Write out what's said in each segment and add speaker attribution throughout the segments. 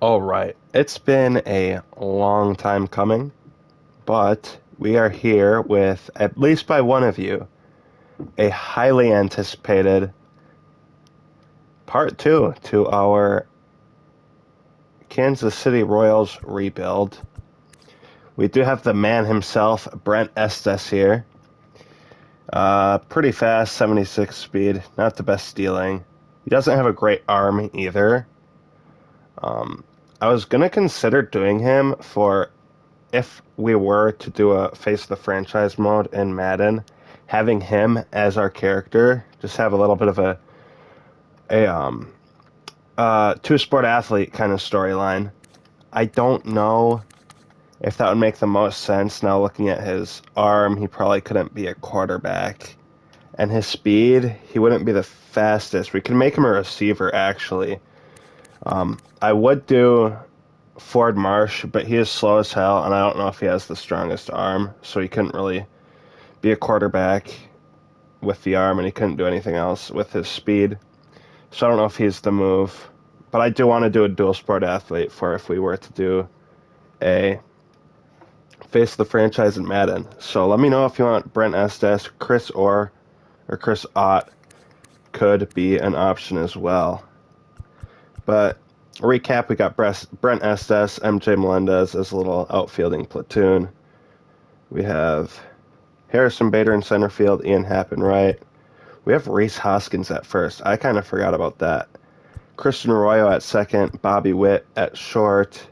Speaker 1: All right, it's been a long time coming, but we are here with, at least by one of you, a highly anticipated part two to our Kansas City Royals rebuild. We do have the man himself, Brent Estes here. Pretty fast, 76 speed, not the best stealing. He doesn't have a great arm either. Um, I was going to consider doing him for if we were to do a face the franchise mode in Madden, having him as our character, just have a little bit of a two sport athlete kind of storyline. I don't know if that would make the most sense. Now looking at his arm, he probably couldn't be a quarterback, and his speed, he wouldn't be the fastest. We can make him a receiver actually. I would do Ford Marsh, but he is slow as hell, and I don't know if he has the strongest arm, so he couldn't really be a quarterback with the arm, and he couldn't do anything else with his speed. So I don't know if he's the move, but I do want to do a dual sport athlete for if we were to do a face the franchise in Madden. So let me know if you want Brent Estes, Chris Orr, or Chris Ott could be an option as well. But recap, we got Brent Estes, MJ Melendez as a little outfielding platoon. We have Harrison Bader in center field, Ian Happ in right. We have Reese Hoskins at first. I kind of forgot about that. Christian Arroyo at second, Bobby Witt at short.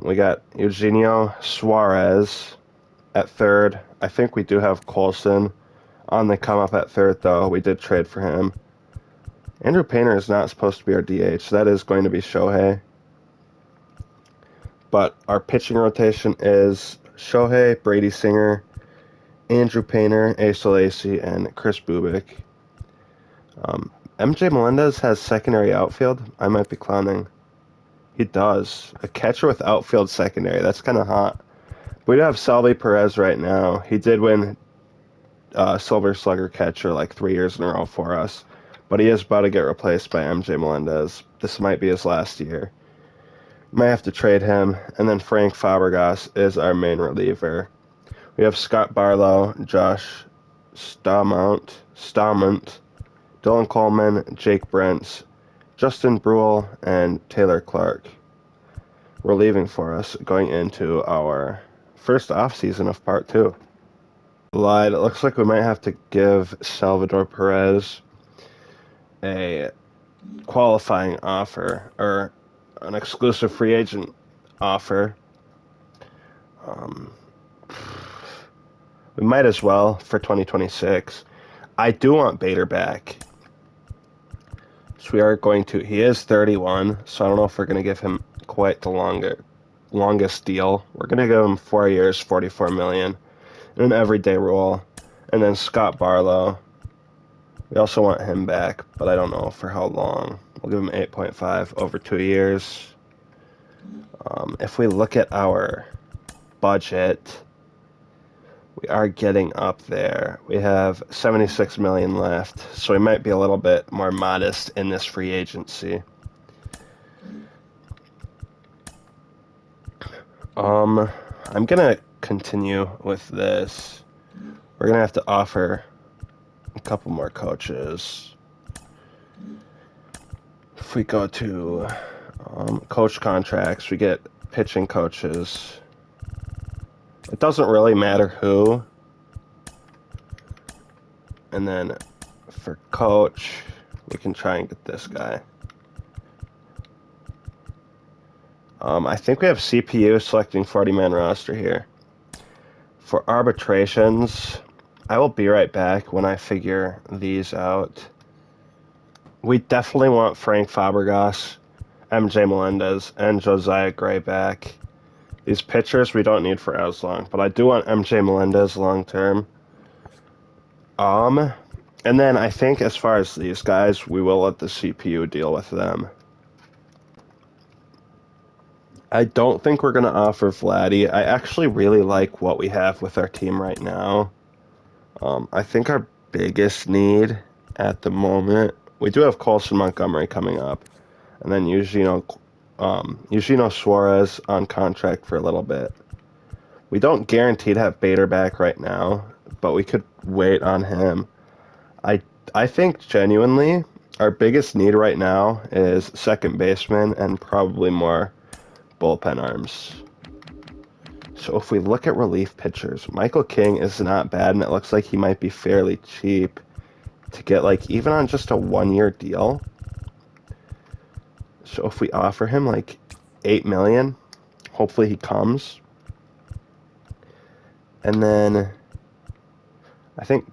Speaker 1: We got Eugenio Suarez at third. I think we do have Colson on the come up at third, though. We did trade for him. Andrew Painter is not supposed to be our DH. That is going to be Shohei. But our pitching rotation is Shohei, Brady Singer, Andrew Painter, Asa Lacy, and Chris Bubik. MJ Melendez has secondary outfield. I might be clowning. He does. A catcher with outfield secondary. That's kind of hot. We do have Salvi Perez right now. He did win Silver Slugger catcher like 3 years in a row for us. But he is about to get replaced by MJ Melendez. This might be his last year. Might have to trade him. And then Frank Fabregas is our main reliever. We have Scott Barlow, Josh Staumont, Dylan Coleman, Jake Brents, Justin Brule, and Taylor Clark relieving for us going into our first offseason of part two. Lied. It looks like we might have to give Salvador Perez a qualifying offer or an exclusive free agent offer. We might as well for 2026. I do want Bader back. So we are going to. He is 31, so I don't know if we're going to give him quite the longest deal. We're going to give him 4 years, $44 million, in an everyday role. And then Scott Barlow. We also want him back, but I don't know for how long. We'll give him 8.5 over 2 years. If we look at our budget, we are getting up there. We have $76 million left, so we might be a little bit more modest in this free agency. I'm gonna continue with this. We're gonna have to offer a couple more coaches. If we go to coach contracts, we get pitching coaches. It doesn't really matter who. And then for coach, we can try and get this guy. I think we have CPU selecting 40-man roster here. For arbitrations, I will be right back when I figure these out. We definitely want Frank Fabregas, MJ Melendez, and Josiah Gray back. These pitchers we don't need for as long, but I do want MJ Melendez long term. And then I think as far as these guys, we will let the CPU deal with them. I don't think we're going to offer Vladdy. I actually really like what we have with our team right now. I think our biggest need at the moment, we do have Colson Montgomery coming up, and then Eugenio Eugenio Suarez on contract for a little bit. We don't guarantee to have Bader back right now, but we could wait on him. I I think genuinely our biggest need right now is second baseman and probably more bullpen arms. So if we look at relief pitchers, Michael King is not bad, and it looks like he might be fairly cheap to get, like, even on just a 1-year deal. So if we offer him like $8 million, hopefully he comes. And then I think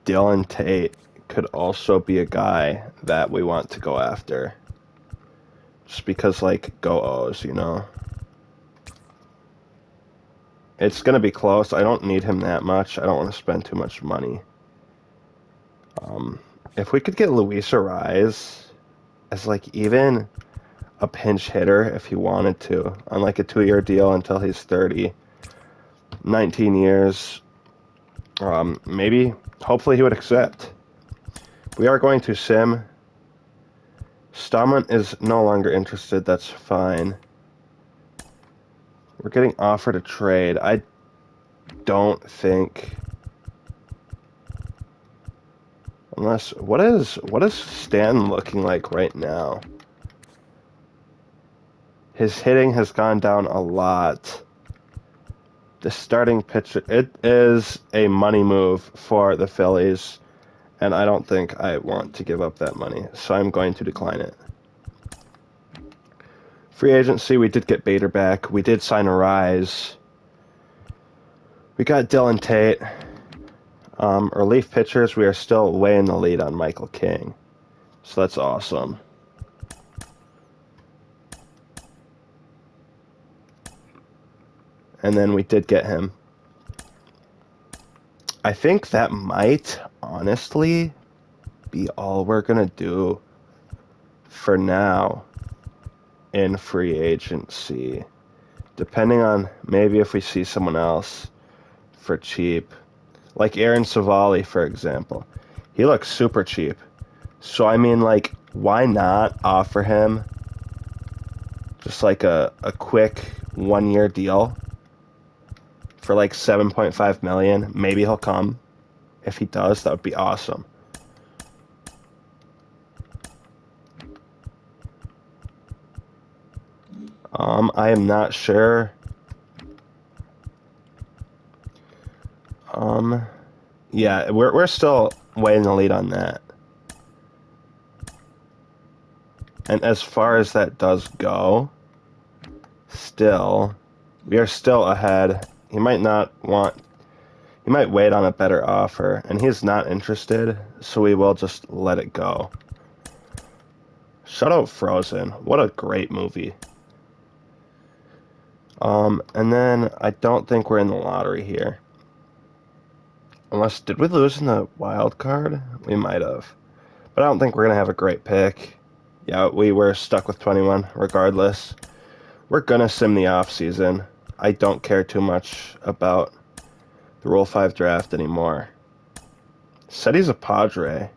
Speaker 1: Dylan Tate could also be a guy that we want to go after. Just because, like, go O's, you know. It's going to be close. I don't need him that much. I don't want to spend too much money. If we could get Luis Ariz as, like, even a pinch hitter if he wanted to, on, like, a 2-year deal until he's 30, 19 years, maybe, hopefully he would accept. We are going to sim. Stammen is no longer interested. That's fine. We're getting offered a trade. I don't think... Unless... What is Stanton looking like right now? His hitting has gone down a lot. The starting pitcher... It is a money move for the Phillies, and I don't think I want to give up that money, so I'm going to decline it. Free agency, we did get Bader back. We did sign Ariz. We got Dylan Tate. Relief pitchers, we are still way in the lead on Michael King. So that's awesome. And then we did get him. I think that might, honestly, be all we're going to do for now in free agency. Depending on maybe if we see someone else for cheap. Like Aaron Savali, for example. He looks super cheap. So, I mean, like, why not offer him just like a quick 1-year deal for like $7.5 million? Maybe he'll come. If he does, that would be awesome. I am not sure. Yeah, we're still way in the lead on that. And as far as that does go, still, we are still ahead. He might wait on a better offer, and he's not interested, so we will just let it go. Shout out Frozen. What a great movie. And then I don't think we're in the lottery here. Unless, did we lose in the wild card? We might have. But I don't think we're going to have a great pick. Yeah, we were stuck with 21 regardless. We're going to sim the off season. I don't care too much about the Rule 5 draft anymore. Said he's a Padre.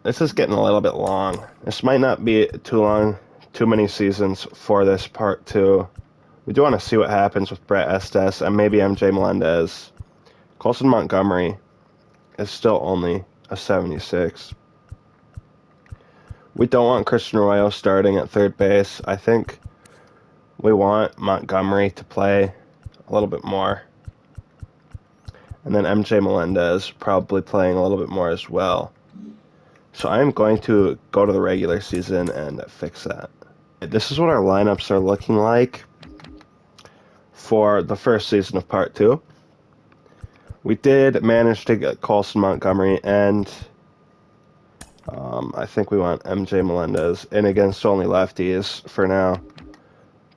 Speaker 1: This is getting a little bit long. This might not be too long, too many seasons for this part 2. We do want to see what happens with Brett Estes and maybe MJ Melendez. Colson Montgomery is still only a 76. We don't want Christian Arroyo starting at third base. I think we want Montgomery to play a little bit more. And then MJ Melendez probably playing a little bit more as well. So I'm going to go to the regular season and fix that. This is what our lineups are looking like for the first season of Part 2. We did manage to get Colson Montgomery, and I think we want MJ Melendez in against only lefties for now.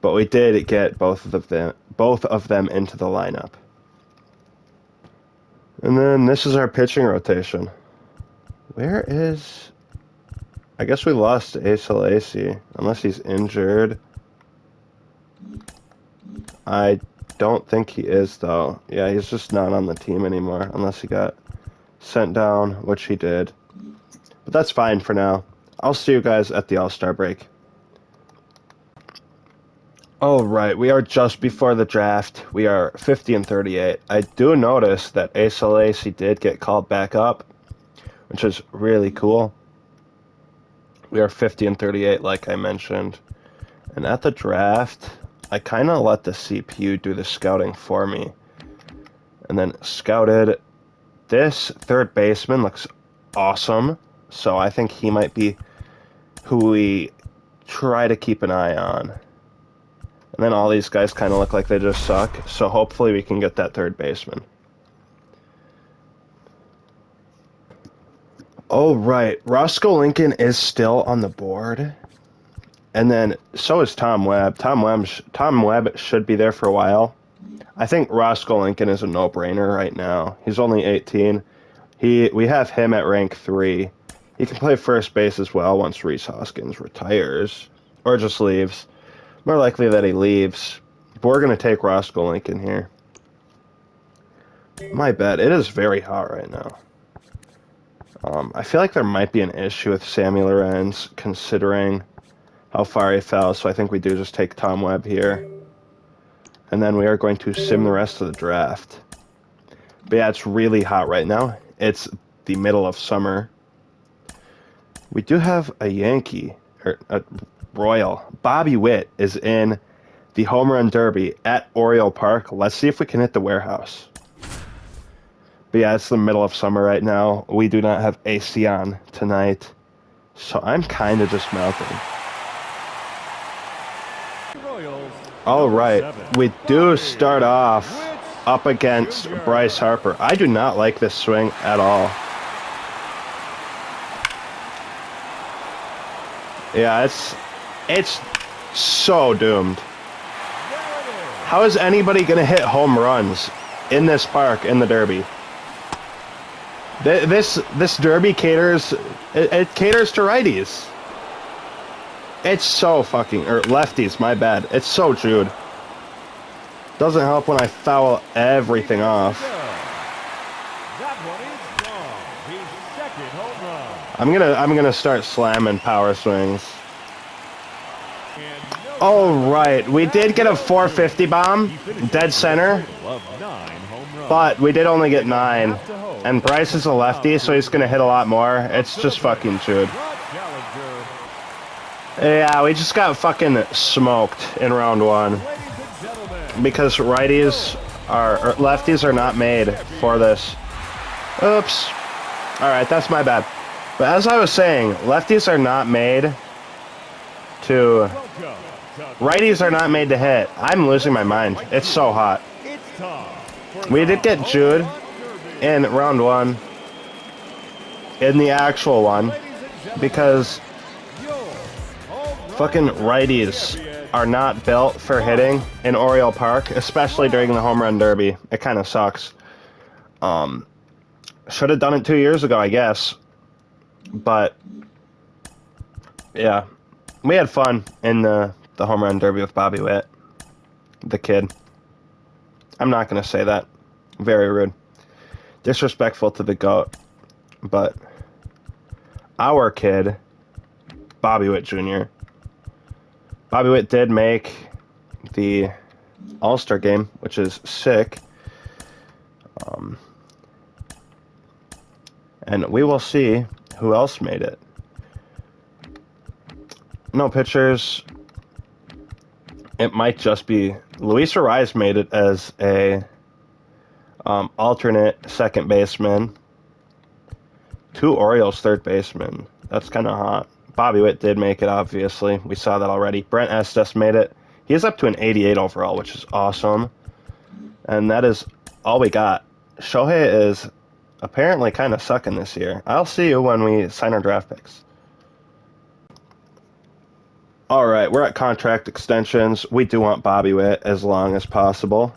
Speaker 1: But we did get both of them into the lineup. And then this is our pitching rotation. Where is... I guess we lost Ace Lacy, unless he's injured. I don't think he is, though. Yeah, he's just not on the team anymore, unless he got sent down, which he did. But that's fine for now. I'll see you guys at the All-Star break. Alright, we are just before the draft. We are 50 and 38. I do notice that Asa Lacy did get called back up, which is really cool. We are 50 and 38, like I mentioned. And at the draft, I kind of let the CPU do the scouting for me. And then scouted. This third baseman looks awesome. So I think he might be who we try to keep an eye on. And then all these guys kind of look like they just suck. So hopefully we can get that third baseman. Oh, right. Roscoe Lincoln is still on the board. And then so is Tom Webb. Tom Webb should be there for a while. I think Roscoe Lincoln is a no-brainer right now. He's only 18. We have him at rank 3. He can play first base as well once Rhys Hoskins retires. Or just leaves. More likely that he leaves. But we're going to take Roscoe Lincoln here. My bad. It is very hot right now. I feel like there might be an issue with Sammy Lorenz, considering how far he fell. So I think we do just take Tom Webb here. And then we are going to sim the rest of the draft. But yeah, it's really hot right now. It's the middle of summer. We do have a Yankee, or a Royal. Bobby Witt is in the Home Run Derby at Oriole Park. Let's see if we can hit the warehouse. But yeah, it's the middle of summer right now. We do not have AC on tonight. So I'm kind of just melting. Alright, we do start off up against Bryce Harper. I do not like this swing at all. Yeah, it's so doomed. How is anybody going to hit home runs in this park in the Derby? This Derby caters, it caters to righties. It's so fucking, or lefties, my bad. It's so Jude. Doesn't help when I foul everything off. I'm gonna start slamming power swings. All right, we did get a 450 bomb, dead center, but we did only get 9. And Bryce is a lefty, so he's gonna hit a lot more. It's just fucking Jude. Yeah, we just got fucking smoked in round 1 because lefties are not made for this. Oops. All right, that's my bad. But as I was saying, lefties are not made to. Righties are not made to hit. I'm losing my mind. It's so hot. We did get Jude in round 1, in the actual one, because fucking righties are not built for hitting in Oriole Park, especially during the Home Run Derby. It kind of sucks. Should have done it 2 years ago, I guess. But yeah, we had fun in the Home Run Derby with Bobby Witt, the kid. I'm not going to say that. Very rude. Disrespectful to the GOAT. But our kid, Bobby Witt Jr. Bobby Witt did make the All-Star game, which is sick. And we will see who else made it. No pictures. It might just be Luis Arraez made it as a alternate second baseman. 2 Orioles third baseman. That's kind of hot. Bobby Witt did make it, obviously. We saw that already. Brent Estes made it. He's up to an 88 overall, which is awesome. And that is all we got. Shohei is apparently kind of sucking this year. I'll see you when we sign our draft picks. All right, we're at contract extensions. We do want Bobby Witt as long as possible.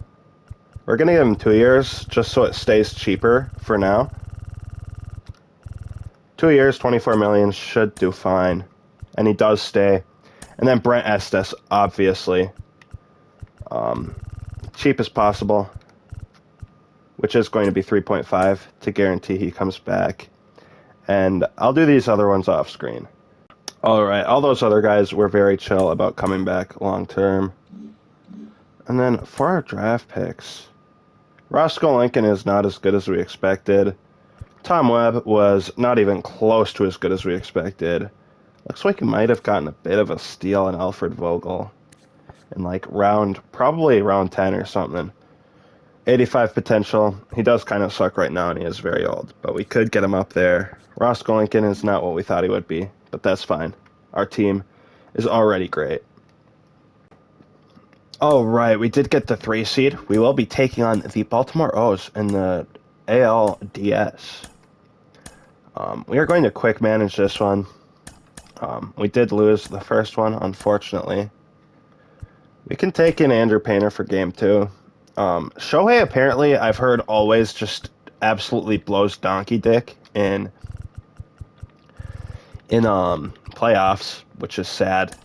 Speaker 1: We're going to give him 2 years just so it stays cheaper for now. 2 years, 24 million should do fine. And he does stay. And then Brent Estes, obviously. Cheap as possible. Which is going to be 3.5 to guarantee he comes back. And I'll do these other ones off screen. Alright, all those other guys were very chill about coming back long term. And then for our draft picks, Roscoe Lincoln is not as good as we expected. Tom Webb was not even close to as good as we expected. Looks like we might have gotten a bit of a steal in Alfred Vogel in like probably round 10 or something. 85 potential. He does kind of suck right now and he is very old, but we could get him up there. Roscoe Lincoln is not what we thought he would be, but that's fine. Our team is already great. All right, we did get the 3 seed. We will be taking on the Baltimore O's in the ALDS. We are going to quick manage this one. We did lose the first one, unfortunately. We can take in Andrew Painter for game 2. Shohei apparently, I've heard, always just absolutely blows donkey dick in playoffs, which is sad.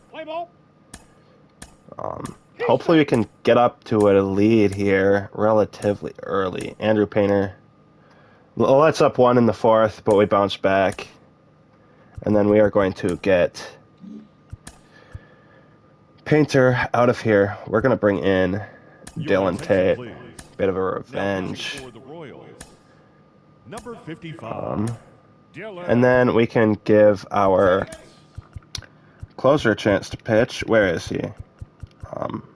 Speaker 1: Hopefully we can get up to a lead here relatively early. Andrew Painter lets up 1 in the 4th, but we bounce back. And then we are going to get Painter out of here. We're going to bring in Dylan Tate. Bit of a revenge.
Speaker 2: Number 55.
Speaker 1: And then we can give our closer a chance to pitch. Where is he?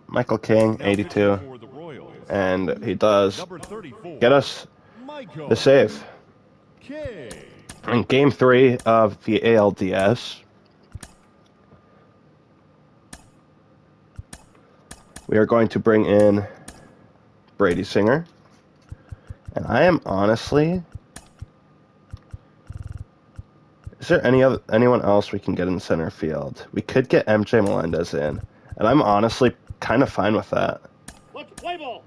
Speaker 1: Michael King, 82. And he does get us the save. In game 3 of the ALDS, we are going to bring in Brady Singer. And I am honestly... Is there anyone else we can get in center field? We could get MJ Melendez in. And I'm honestly kind of fine with that.
Speaker 3: Let's play ball.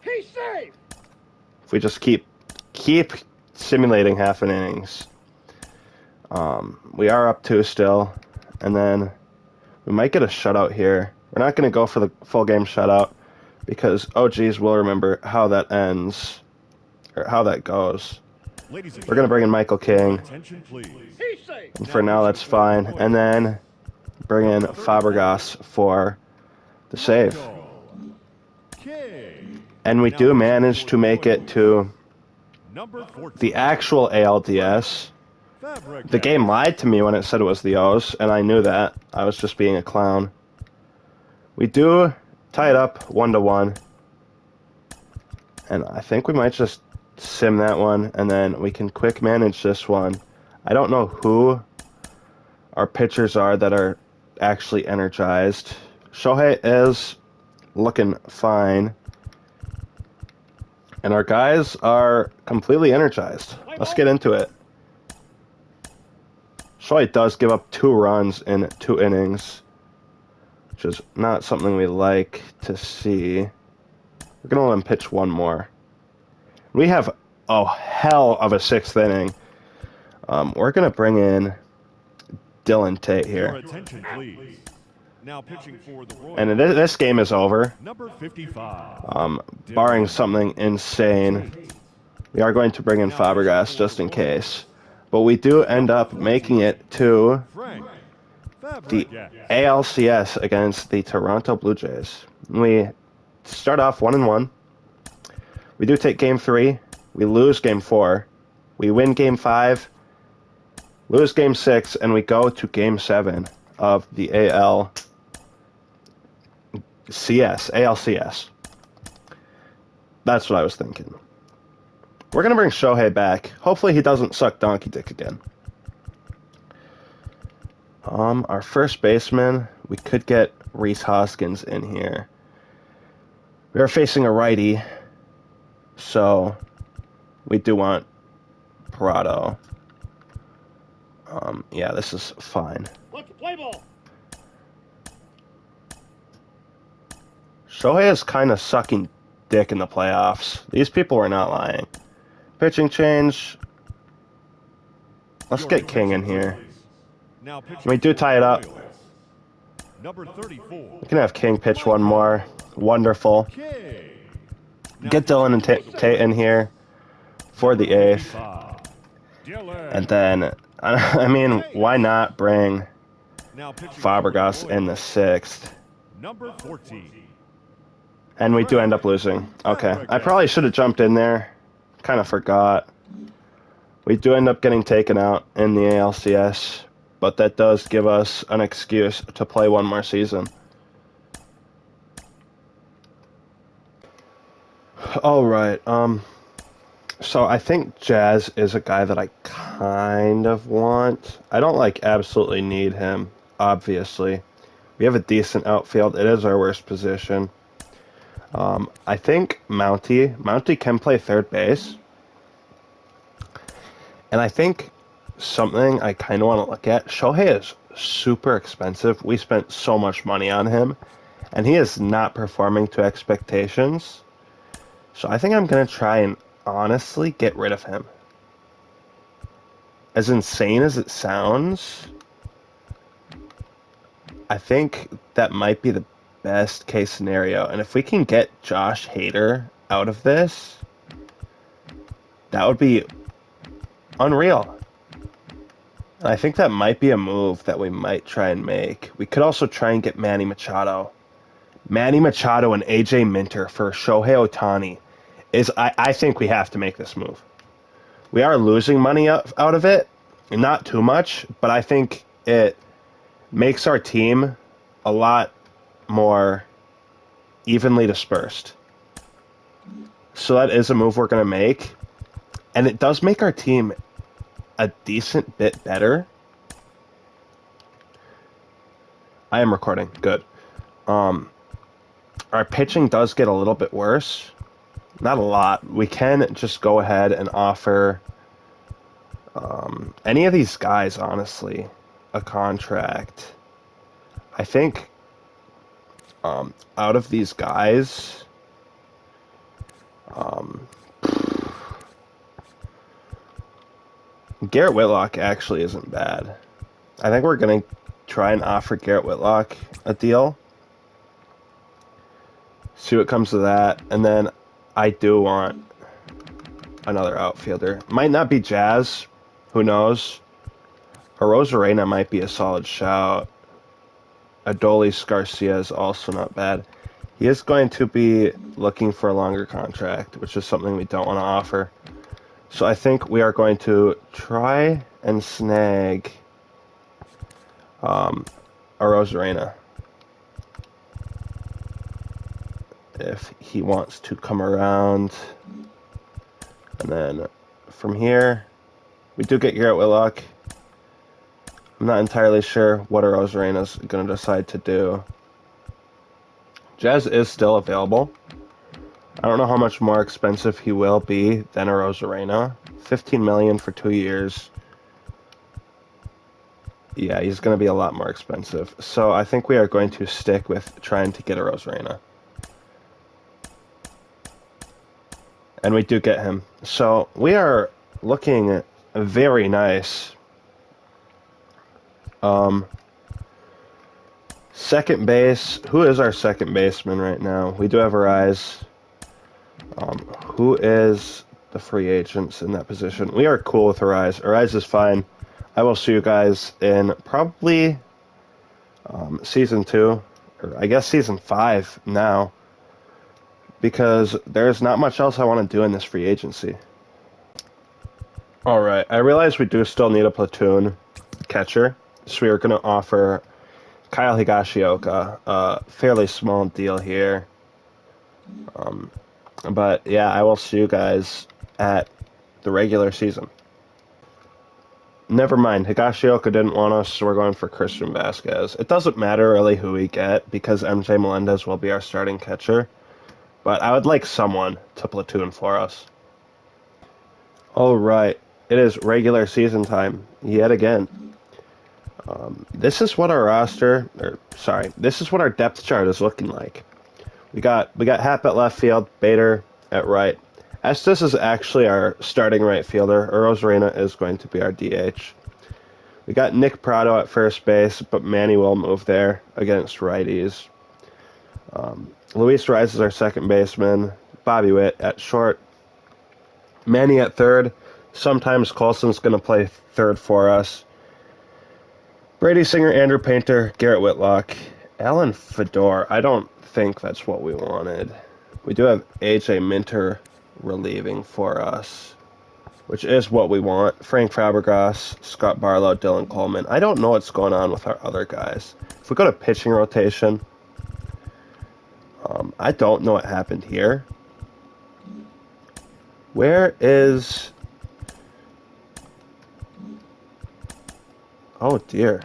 Speaker 3: He's safe.
Speaker 1: If we just keep simulating half an innings. We are up 2 still. And then we might get a shutout here. We're not going to go for the full game shutout because OGs will remember how that ends, or how that goes. We're going to bring in Michael King. And for now, that's fine. And then bring in Fabregas for the save. And we do manage to make it to the actual ALDS. The game lied to me when it said it was the O's, and I knew that. I was just being a clown. We do tie it up 1-1. And I think we might just sim that one, and then we can quick manage this one. I don't know who our pitchers are that are actually energized. Shohei is looking fine. And our guys are completely energized. Let's get into it. Shohei does give up 2 runs in 2 innings, which is not something we like to see. We're going to let him pitch 1 more. We have a hell of a 6th inning. We're going to bring in Dylan Tate here.
Speaker 2: Now pitching for the Royals.
Speaker 1: And this game is over.
Speaker 2: Number 55.
Speaker 1: Barring something insane. We are going to bring in Fabregas just in case. But we do end up making it to the ALCS against the Toronto Blue Jays. We start off 1-1. We do take game 3. We lose game 4. We win game 5. Lose game 6. And we go to game 7 of the ALCS. That's what I was thinking. We're going to bring Shohei back. Hopefully he doesn't suck donkey dick again. Our first baseman, we could get Rhys Hoskins in here. We are facing a righty, so we do want Parado. Yeah, this is fine.
Speaker 3: Let's play ball.
Speaker 1: Shohei is kind of sucking dick in the playoffs. These people are not lying. Pitching change. Let's get King in here. We do tie it up.
Speaker 2: Number 34.
Speaker 1: We can have King pitch 1 more. Wonderful. Get Dylan and Tate in here for the 8th. And then, I mean, why not bring
Speaker 2: Now pitching for the
Speaker 1: Fabregas in the
Speaker 2: Royals,
Speaker 1: 6th?
Speaker 2: number 14.
Speaker 1: And we do end up losing. Okay, I probably should have jumped in there. Kind of forgot. We do end up getting taken out in the ALCS, but that does give us an excuse to play one more season. All right. So I think Jazz is a guy that I kind of want. I don't like absolutely need him, obviously. We have a decent outfield. It is our worst position. I think Mountie can play third base. And I think something I kind of want to look at, Shohei is super expensive. We spent so much money on him, and he is not performing to expectations. So I think I'm going to try and honestly get rid of him. As insane as it sounds, I think that might be the best case scenario. And if we can get Josh Hader out of this, that would be unreal. I think that might be a move that we might try and make. We could also try and get Manny Machado. Manny Machado and AJ Minter for Shohei Ohtani is, I think we have to make this move. We are losing money out of it, not too much, but I think it makes our team a lot more evenly dispersed. So that is a move we're going to make, and it does make our team a decent bit better. I am recording. Good. Our pitching does get a little bit worse. Not a lot. We can just go ahead and offer any of these guys, honestly, a contract. I think out of these guys, Garrett Whitlock actually isn't bad. I think we're going to try and offer Garrett Whitlock a deal. See what comes of that. And then I do want another outfielder. Might not be Jazz. Who knows? Arozarena might be a solid shout. Adolis Garcia is also not bad. He is going to be looking for a longer contract, which is something we don't want to offer. So I think we are going to try and snag Arozarena if he wants to come around. And then from here, we do get Garrett Whitlock. I'm not entirely sure what Arozarena is going to decide to do. Jazz is still available. I don't know how much more expensive he will be than Arozarena. $15 million for 2 years. Yeah, he's going to be a lot more expensive. So I think we are going to stick with trying to get Arozarena. And we do get him. So we are looking very nice. Second base. Who is our second baseman right now? We do have Arise. Who is the free agents in that position? We are cool with Arise. Arise is fine. I will see you guys in probably Season 2. Or I guess Season 5 now. Because there's not much else I want to do in this free agency. Alright, I realize we do still need a platoon catcher. So we are going to offer Kyle Higashioka a fairly small deal here. But yeah, I will see you guys at the regular season. Never mind, Higashioka didn't want us, so we're going for Christian Vasquez. It doesn't matter really who we get, because MJ Melendez will be our starting catcher. But I would like someone to platoon for us. Alright, it is regular season time, yet again. This is what our this is what our depth chart is looking like. We got Hap at left field, Bader at right. Estes is actually our starting right fielder. Arozarena is going to be our DH. We got Nick Prado at first base, but Manny will move there against righties. Luis Rice is our second baseman. Bobby Witt at short. Manny at third. Sometimes Coulson's going to play third for us. Brady Singer, Andrew Painter, Garrett Whitlock, Alan Fedor. I don't think that's what we wanted. We do have AJ Minter relieving for us, which is what we want. Frank Fabregas, Scott Barlow, Dylan Coleman. I don't know what's going on with our other guys. If we go to pitching rotation, I don't know what happened here. Where is... Oh dear.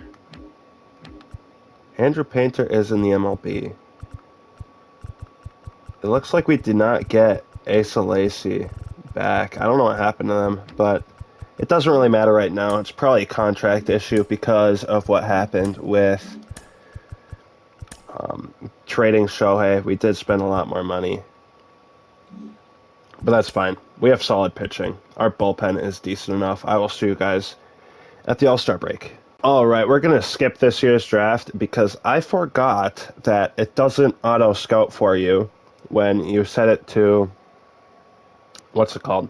Speaker 1: Andrew Painter is in the MLB. It looks like we did not get Asa Lacy back. I don't know what happened to them, but it doesn't really matter right now. It's probably a contract issue because of what happened with trading Shohei. We did spend a lot more money, but that's fine. We have solid pitching. Our bullpen is decent enough. I will see you guys at the All-Star break. All right, we're going to skip this year's draft because I forgot that it doesn't auto-scout for you when you set it to, what's it called?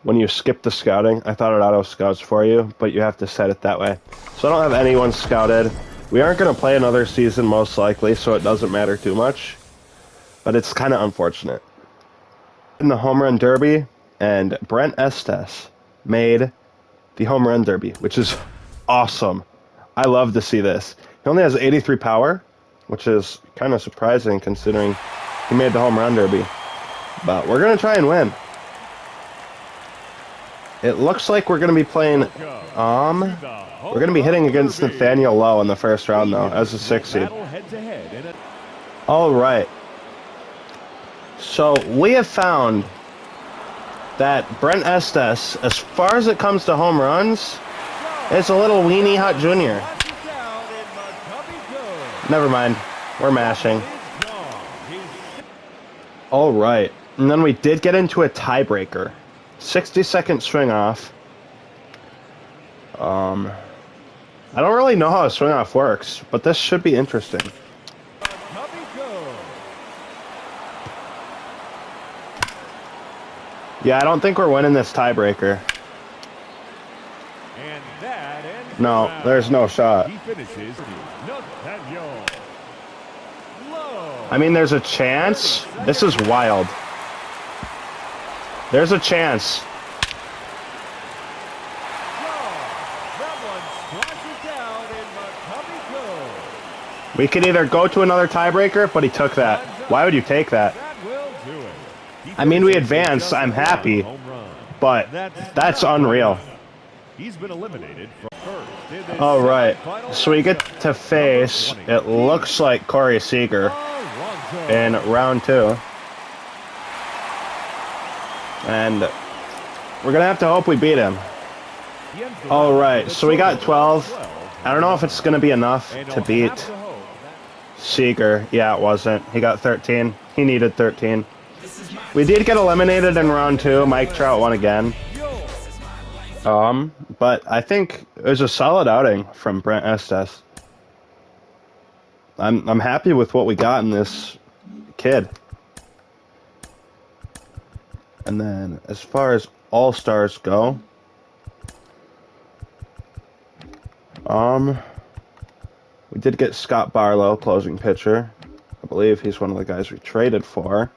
Speaker 1: When you skip the scouting, I thought it auto-scouts for you, but you have to set it that way. So I don't have anyone scouted. We aren't going to play another season most likely, so it doesn't matter too much. But it's kind of unfortunate. In the Home Run Derby, and Brent Estes made the Home Run Derby, which is awesome. I love to see this. He only has 83 power, which is kind of surprising considering he made the Home Run Derby. But we're going to try and win. It looks like we're going to be playing, we're going to be hitting against Nathaniel Lowe in the first round, though, as a 6 seed. All right. So we have found that Brent Estes, as far as it comes to home runs, is a little weenie hot junior. Never mind. We're mashing. All right. And then we did get into a tiebreaker. 60-second swing off. I don't really know how a swing off works, but this should be interesting. Yeah, I don't think we're winning this tiebreaker. No, there's no shot. I mean, there's a chance. This is wild. There's a chance. We could either go to another tiebreaker, but he took that. Why would you take that? I mean, we advanced. I'm happy, but that's unreal.
Speaker 2: He's been eliminated from first.
Speaker 1: All right, so we get to face, it looks like Corey Seager in round 2. And we're going to have to hope we beat him. All right, so we got 12. I don't know if it's going to be enough to beat Seager. Yeah, it wasn't. He got 13. He needed 13. We did get eliminated in round 2. Mike Trout won again. But I think it was a solid outing from Brent Estes. I'm happy with what we got in this kid. And then as far as all-stars go, we did get Scott Barlow, closing pitcher. I believe he's one of the guys we traded for.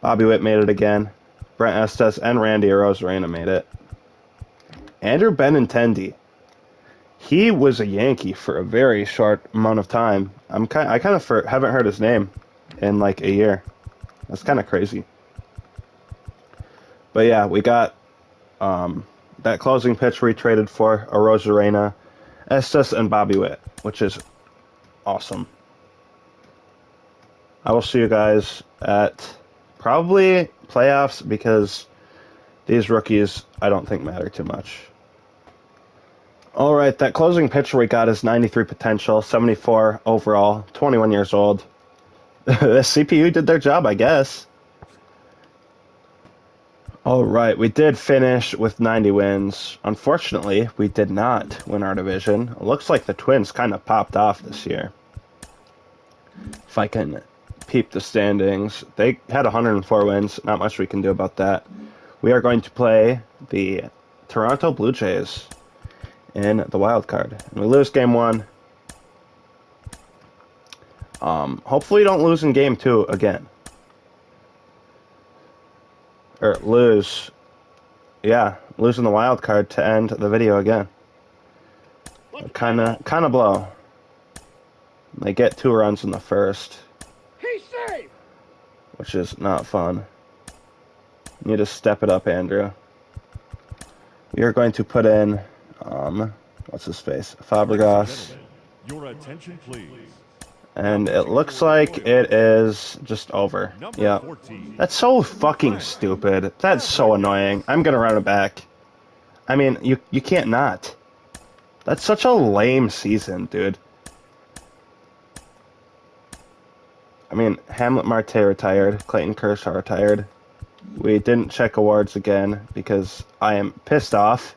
Speaker 1: Bobby Witt made it again. Brent Estes and Randy Arozarena made it. Andrew Benintendi. He was a Yankee for a very short amount of time. I kind of haven't heard his name in like a year. That's kind of crazy. But yeah, we got that closing pitch we traded for, Arozarena, Estes, and Bobby Witt, which is awesome. I will see you guys at probably playoffs because these rookies I don't think matter too much. All right, that closing pitcher we got is 93 potential, 74 overall, 21 years old. The CPU did their job, I guess. All right, we did finish with 90 wins. Unfortunately, we did not win our division. It looks like the Twins kind of popped off this year. If I can peep the standings, they had 104 wins. Not much we can do about that. We are going to play the Toronto Blue Jays in the wild card. And we lose game 1. Hopefully we don't lose in game 2 again. Or lose. Yeah, losing the wild card to end the video again. Kind of blow. They get 2 runs in the first,
Speaker 3: He's safe.
Speaker 1: which is not fun. You need to step it up, Andrew. We are going to put in, what's his face? Fabregas.
Speaker 2: Your attention, please.
Speaker 1: And it looks like it is just over. Yep. That's so fucking stupid. That's so annoying. I'm gonna run it back. I mean, you can't not. That's such a lame season, dude. I mean, Hamlet Marte retired. Clayton Kershaw retired. We didn't check awards again because I am pissed off.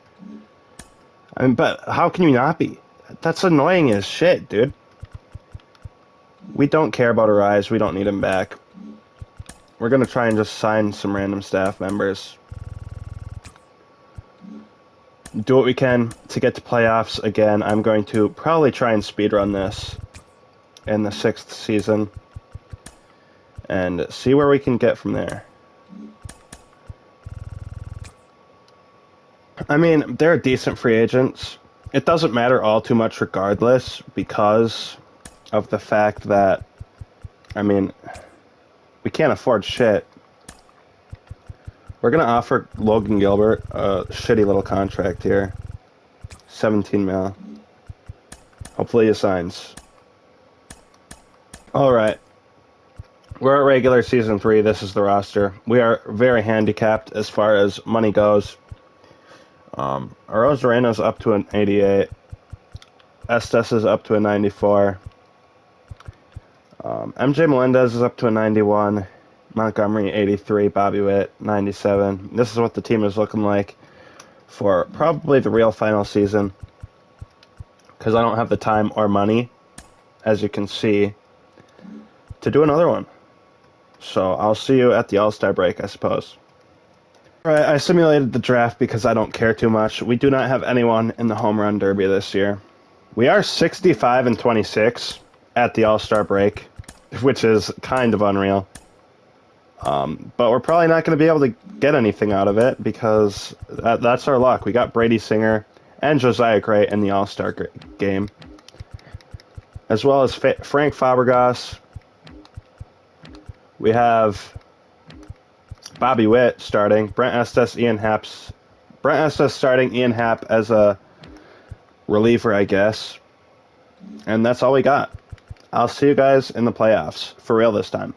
Speaker 1: I mean, but how can you not be? That's annoying as shit, dude. We don't care about Arise. We don't need him back. We're going to try and just sign some random staff members. Do what we can to get to playoffs again. I'm going to probably try and speedrun this in the 6th season and see where we can get from there. I mean, they're decent free agents. It doesn't matter all too much regardless because of the fact that, I mean, we can't afford shit. We're going to offer Logan Gilbert a shitty little contract here. 17 mil. Hopefully he signs. Alright. We're at regular season 3. This is the roster. We are very handicapped as far as money goes. Rosareno's up to an 88. Estes is up to a 94. MJ Melendez is up to a 91. Montgomery, 83. Bobby Witt, 97. This is what the team is looking like for probably the real final season. Because I don't have the time or money, as you can see, to do another one. So I'll see you at the All-Star break, I suppose. Alright, I simulated the draft because I don't care too much. We do not have anyone in the home run derby this year. We are 65-26 at the All-Star break, which is kind of unreal. But we're probably not going to be able to get anything out of it because that's our luck. We got Brady Singer and Josiah Gray in the All-Star game, as well as Frank Fabregas. We have Bobby Witt starting, Brent Estes, Ian Happ's. Brent Estes starting, Ian Happ as a reliever, I guess. And that's all we got. I'll see you guys in the playoffs, for real this time.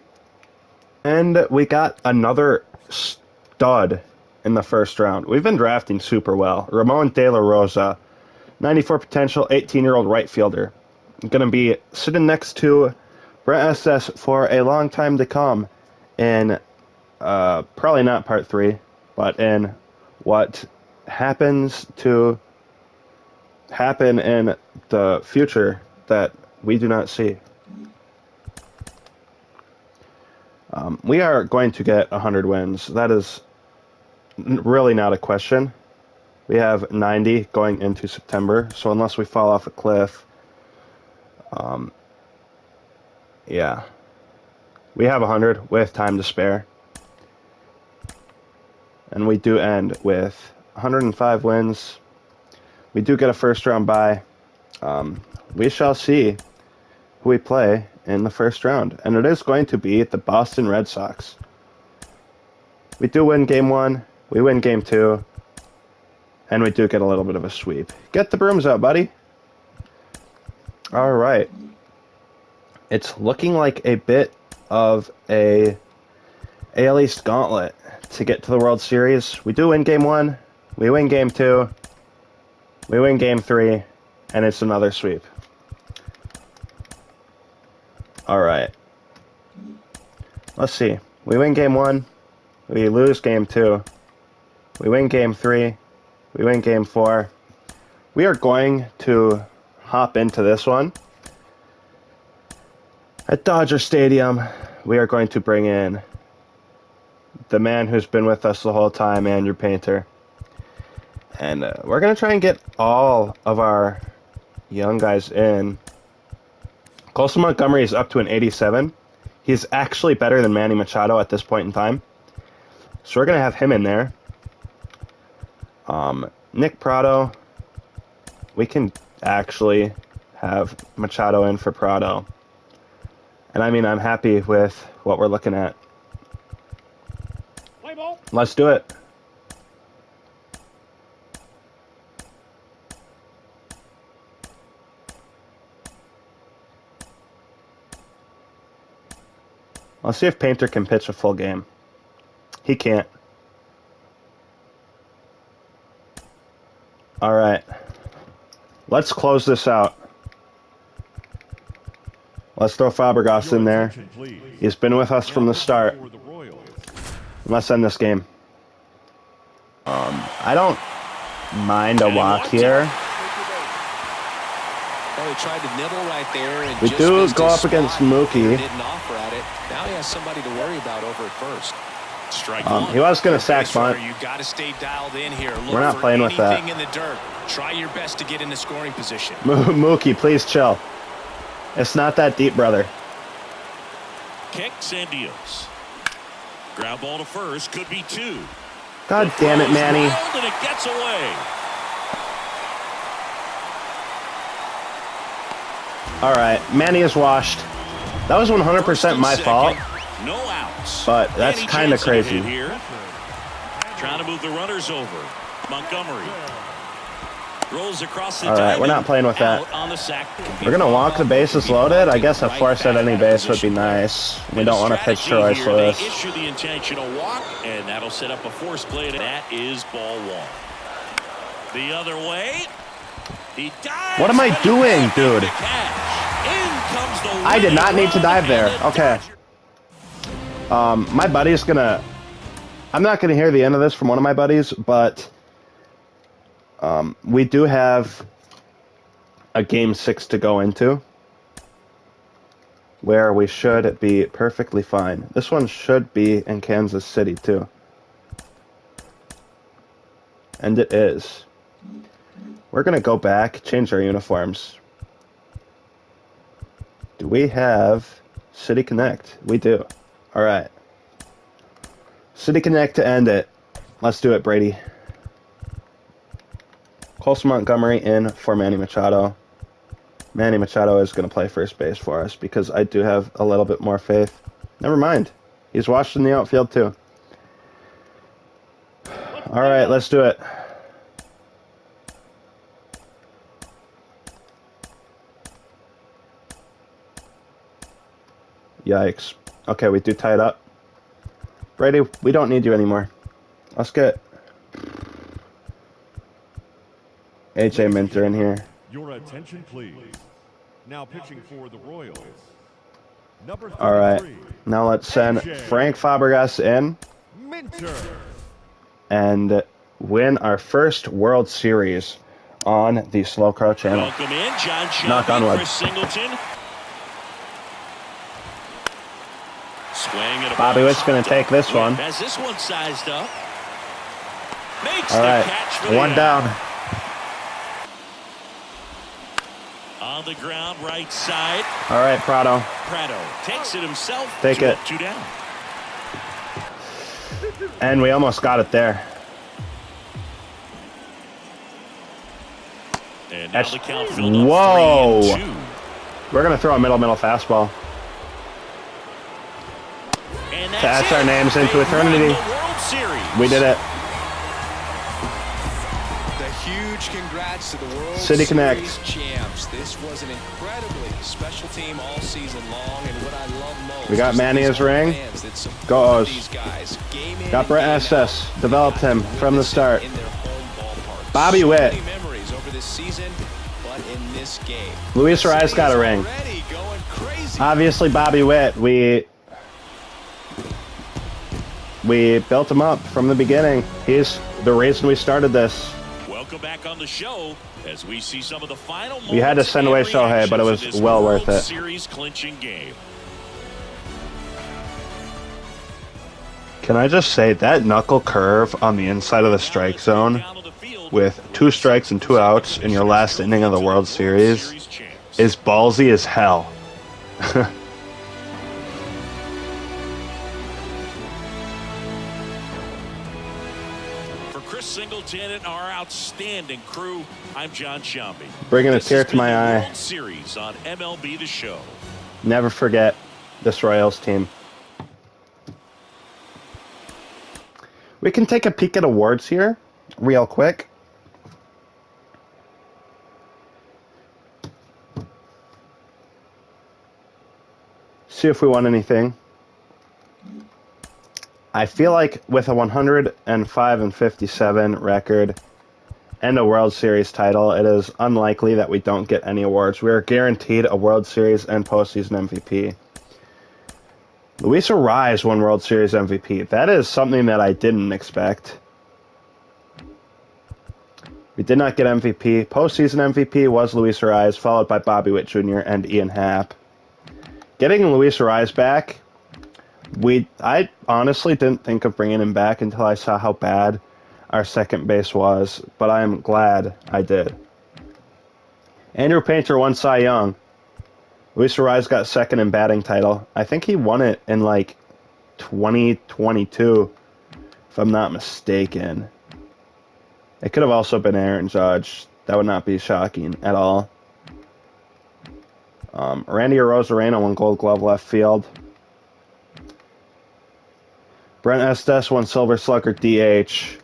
Speaker 1: And we got another stud in the first round. We've been drafting super well. Ramon De La Rosa, 94 potential, 18-year-old right fielder. Going to be sitting next to Brent Estes for a long time to come in, probably not part 3, but in what happens to happen in the future that we do not see. We are going to get 100 wins. That is really not a question. We have 90 going into September, so unless we fall off a cliff, yeah. We have 100 with time to spare. And we do end with 105 wins. We do get a first round bye. We shall see who we play in the first round. And it is going to be the Boston Red Sox. We do win game 1. We win game 2. And we do get a little bit of a sweep. Get the brooms out, buddy. All right. It's looking like a bit of a AL East gauntlet to get to the World Series. We do win game 1. We win game 2. We win game 3. And it's another sweep. Alright. Let's see. We win game 1. We lose game 2. We win game 3. We win game 4. We are going to hop into this one. At Dodger Stadium, we are going to bring in the man who's been with us the whole time, Andrew Painter. And we're going to try and get all of our young guys in. Colson Montgomery is up to an 87. He's actually better than Manny Machado at this point in time. So we're going to have him in there. Nick Prado. We can actually have Machado in for Prado. And I mean, I'm happy with what we're looking at.
Speaker 3: Play ball.
Speaker 1: Let's do it. Let's see if Painter can pitch a full game. He can't. All right. Let's close this out. Let's throw Fabregas in there. He's been with us from the start. Let's end this game. I don't mind a walk here.
Speaker 4: Well, he tried to nibble right there and
Speaker 1: We
Speaker 4: just
Speaker 1: do
Speaker 4: missed
Speaker 1: go
Speaker 4: his
Speaker 1: up against
Speaker 4: spot.
Speaker 1: Mookie.
Speaker 4: Didn't offer at it. Now he has somebody to worry about over at first.
Speaker 5: Strike one.
Speaker 1: He was going to sack bunt.
Speaker 5: You got to stay dialed in here. Look
Speaker 1: We're not
Speaker 5: for
Speaker 1: playing with that.
Speaker 5: anything in the dirt. Try your best to get in the scoring position.
Speaker 1: Mookie, please chill. It's not that deep, brother.
Speaker 5: Kicks and deals. Ground ball to first. Could be two.
Speaker 1: God damn it, Manny.
Speaker 5: Wild and it gets away.
Speaker 1: All right, Manny is washed. That was 100% my fault,
Speaker 5: No outs.
Speaker 1: but that's
Speaker 5: Any
Speaker 1: kind of
Speaker 5: chance at a
Speaker 1: crazy.
Speaker 5: hit here. Trying to move the runners over. Montgomery rolls across the
Speaker 1: All right, we're not
Speaker 5: diamond.
Speaker 1: playing with that.
Speaker 5: Out on the sack.
Speaker 1: We're going to walk the bases loaded. I guess a force at any base would be nice. We don't want to pitch to Royce Lewis.
Speaker 5: They issue the intentional walk, and that'll set up a force play. That is ball one. The other way. He dives.
Speaker 1: What am I doing, dude? I did not need to dive there. Okay. My buddy's going to... I'm not going to hear the end of this from one of my buddies, but we do have a Game 6 to go into where we should be perfectly fine. This one should be in Kansas City, too. And it is. We're going to go back, change our uniforms. Do we have City Connect? We do. All right. City Connect to end it. Let's do it, Brady. Colson Montgomery in for Manny Machado. Manny Machado is going to play first base for us because I do have a little bit more faith. Never mind. He's washed in the outfield, too. All right, let's do it. Yikes. Okay, we do tie it up. Brady, we don't need you anymore. Let's get AJ Minter in here.
Speaker 2: Your attention, please. Now pitching for the Royals. Number 33.
Speaker 1: All right. Now let's send Frank Fabregas in
Speaker 2: Minter.
Speaker 1: and win our first World Series on the Slow Crow channel.
Speaker 5: Welcome in, John Shelby,
Speaker 1: Knock on wood.
Speaker 5: Chris Singleton. Swing and a
Speaker 1: Bobby
Speaker 5: ball.
Speaker 1: Witt's going to take this one.
Speaker 5: Has this one sized up. Makes
Speaker 1: All
Speaker 5: the
Speaker 1: right.
Speaker 5: catch for the
Speaker 1: One
Speaker 5: out.
Speaker 1: down.
Speaker 5: On the ground, right side.
Speaker 1: All right, Prado.
Speaker 5: Prado takes it himself.
Speaker 1: Take
Speaker 5: Two
Speaker 1: it.
Speaker 5: up, two down.
Speaker 1: And we almost got it there.
Speaker 5: And now
Speaker 1: That's-
Speaker 5: the count filled up
Speaker 1: Whoa.
Speaker 5: 3-2.
Speaker 1: We're going to throw a middle fastball.
Speaker 5: And
Speaker 1: That's
Speaker 5: it.
Speaker 1: our names into
Speaker 5: They
Speaker 1: eternity.
Speaker 5: won the World Series.
Speaker 1: We did it.
Speaker 4: The huge congrats to the World
Speaker 1: City Connect.
Speaker 4: Series champs. This was an incredibly special team all season long, and what I love most.
Speaker 1: We got
Speaker 4: is
Speaker 1: Manny
Speaker 4: these
Speaker 1: as ring.
Speaker 4: fans that support
Speaker 1: Go O's.
Speaker 4: these guys. Game in,
Speaker 1: Got Brett
Speaker 4: game
Speaker 1: Estes.
Speaker 4: out.
Speaker 1: Developed
Speaker 4: They got
Speaker 1: him
Speaker 4: to
Speaker 1: from the
Speaker 4: witness it
Speaker 1: start.
Speaker 4: in their home ballpark.
Speaker 1: Bobby
Speaker 4: So
Speaker 1: Witt.
Speaker 4: many memories over this season, but in this game,
Speaker 1: Luis Ariz got a ring.
Speaker 4: already going crazy.
Speaker 1: Obviously, Bobby Witt. We built him up from the beginning. He's the reason we started this.
Speaker 5: Welcome back on the show as we see some of the final moments.
Speaker 1: We had to send away
Speaker 5: and
Speaker 1: Shohei, but it was
Speaker 5: reactions in this
Speaker 1: well
Speaker 5: World
Speaker 1: worth it.
Speaker 5: Series clinching game.
Speaker 1: Can I just say that knuckle curve on the inside of the strike zone with 2 strikes and 2 outs in your last inning of the World Series is ballsy as hell.
Speaker 5: For Chris Singleton and our outstanding crew, I'm John Shambi.
Speaker 1: Bringing a tear to my eye.
Speaker 5: World Series on MLB The Show.
Speaker 1: Never forget this Royals team. We can take a peek at awards here, real quick. See if we won anything. I feel like with a 105-57 record and a World Series title, it is unlikely that we don't get any awards. We are guaranteed a World Series and postseason MVP. Luis Arraez won World Series MVP. That is something that I didn't expect. We did not get MVP. Postseason MVP was Luis Arraez, followed by Bobby Witt Jr. and Ian Happ. Getting Luis Arraez back, I honestly didn't think of bringing him back until I saw how bad our second base was, but I am glad I did. Andrew Painter won Cy Young. Luis Arraez got second in batting title. I think he won it in like 2022, if I'm not mistaken. It could have also been Aaron Judge. That would not be shocking at all. Randy Arozarena won Gold Glove left field. Brent Estes won Silver Slugger DH.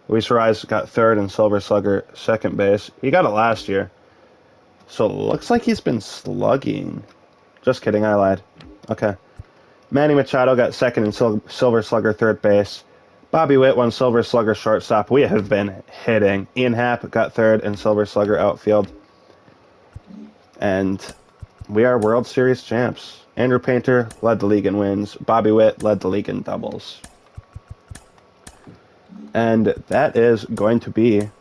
Speaker 1: Luis Arraez got third in Silver Slugger second base. He got it last year. So it looks like he's been slugging. Just kidding, I lied. Okay. Manny Machado got second in Silver Slugger third base. Bobby Witt won Silver Slugger shortstop. We have been hitting. Ian Happ got third in Silver Slugger outfield. And we are World Series champs. Andrew Painter led the league in wins. Bobby Witt led the league in doubles. And that is going to be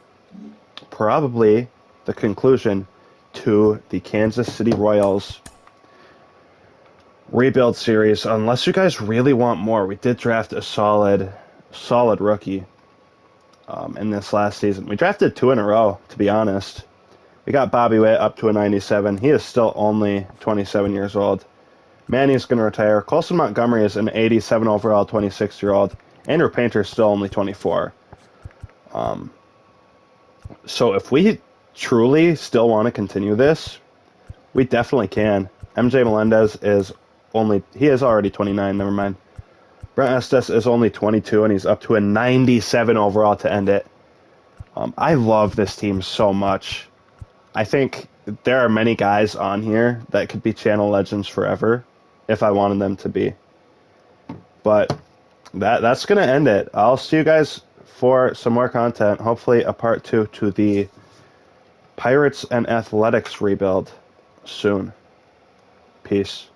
Speaker 1: probably the conclusion to the Kansas City Royals rebuild series, unless you guys really want more. We did draft a solid rookie in this last season. We drafted 2 in a row, to be honest. We got Bobby Witt up to a 97. He is still only 27 years old. Manny's going to retire. Colson Montgomery is an 87 overall 26-year-old. Andrew Painter is still only 24. So if we truly still want to continue this, we definitely can. MJ Melendez is already 29, never mind. Brent Estes is only 22, and he's up to a 97 overall to end it. I love this team so much. I think there are many guys on here that could be channel legends forever if I wanted them to be. But that's going to end it. I'll see you guys for some more content, hopefully a part 2 to the Pirates and Athletics rebuild soon. Peace.